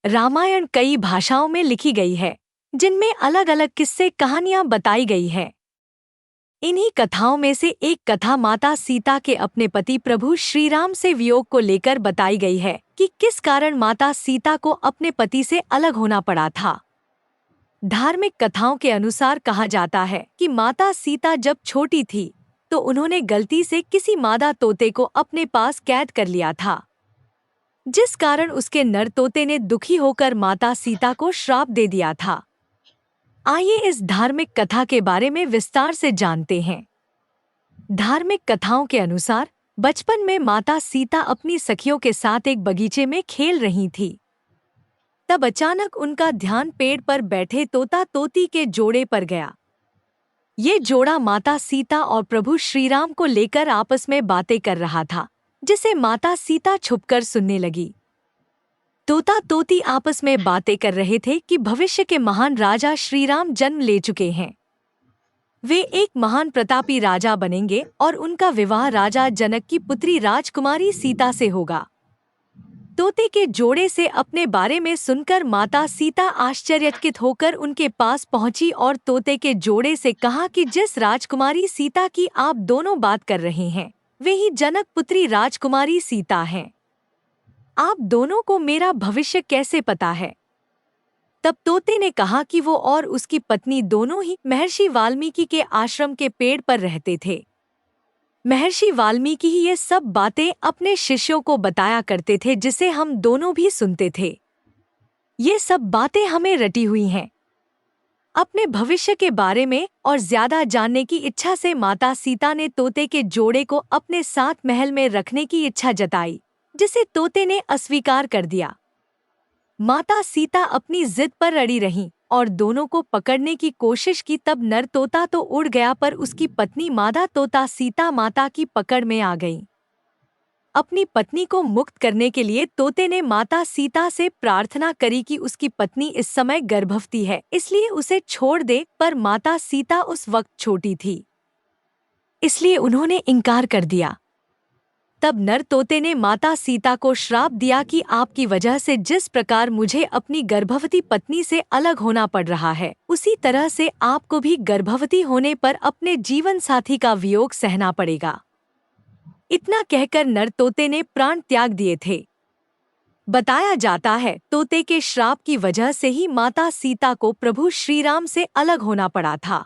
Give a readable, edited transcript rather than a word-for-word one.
रामायण कई भाषाओं में लिखी गई है, जिनमें अलग अलग किस्से कहानियां बताई गई है। इन्हीं कथाओं में से एक कथा माता सीता के अपने पति प्रभु श्री राम से वियोग को लेकर बताई गई है कि किस कारण माता सीता को अपने पति से अलग होना पड़ा था। धार्मिक कथाओं के अनुसार कहा जाता है कि माता सीता जब छोटी थी तो उन्होंने गलती से किसी मादा तोते को अपने पास कैद कर लिया था, जिस कारण उसके नर तोते ने दुखी होकर माता सीता को श्राप दे दिया था। आइए इस धार्मिक कथा के बारे में विस्तार से जानते हैं। धार्मिक कथाओं के अनुसार बचपन में माता सीता अपनी सखियों के साथ एक बगीचे में खेल रही थी। तब अचानक उनका ध्यान पेड़ पर बैठे तोता तोती के जोड़े पर गया। ये जोड़ा माता सीता और प्रभु श्री राम को लेकर आपस में बातें कर रहा था, जिसे माता सीता छुपकर सुनने लगी। तोता तोती आपस में बातें कर रहे थे कि भविष्य के महान राजा श्री राम जन्म ले चुके हैं। वे एक महान प्रतापी राजा बनेंगे और उनका विवाह राजा जनक की पुत्री राजकुमारी सीता से होगा। तोते के जोड़े से अपने बारे में सुनकर माता सीता आश्चर्यचकित होकर उनके पास पहुंची और तोते के जोड़े से कहा कि जिस राजकुमारी सीता की आप दोनों बात कर रहे हैं, वे ही जनक पुत्री राजकुमारी सीता हैं। आप दोनों को मेरा भविष्य कैसे पता है? तब तोते ने कहा कि वो और उसकी पत्नी दोनों ही महर्षि वाल्मीकि के आश्रम के पेड़ पर रहते थे। महर्षि वाल्मीकि ही ये सब बातें अपने शिष्यों को बताया करते थे, जिसे हम दोनों भी सुनते थे। ये सब बातें हमें रटी हुई हैं। अपने भविष्य के बारे में और ज्यादा जानने की इच्छा से माता सीता ने तोते के जोड़े को अपने साथ महल में रखने की इच्छा जताई, जिसे तोते ने अस्वीकार कर दिया। माता सीता अपनी जिद पर अड़ी रहीं और दोनों को पकड़ने की कोशिश की। तब नर तोता तो उड़ गया, पर उसकी पत्नी मादा तोता सीता माता की पकड़ में आ गई। अपनी पत्नी को मुक्त करने के लिए तोते ने माता सीता से प्रार्थना करी कि उसकी पत्नी इस समय गर्भवती है, इसलिए उसे छोड़ दे, पर माता सीता उस वक्त छोटी थी, इसलिए उन्होंने इनकार कर दिया। तब नर तोते ने माता सीता को श्राप दिया कि आपकी वजह से जिस प्रकार मुझे अपनी गर्भवती पत्नी से अलग होना पड़ रहा है, उसी तरह से आपको भी गर्भवती होने पर अपने जीवन साथी का वियोग सहना पड़ेगा। इतना कहकर नर तोते ने प्राण त्याग दिए थे। बताया जाता है तोते के श्राप की वजह से ही माता सीता को प्रभु श्री राम से अलग होना पड़ा था।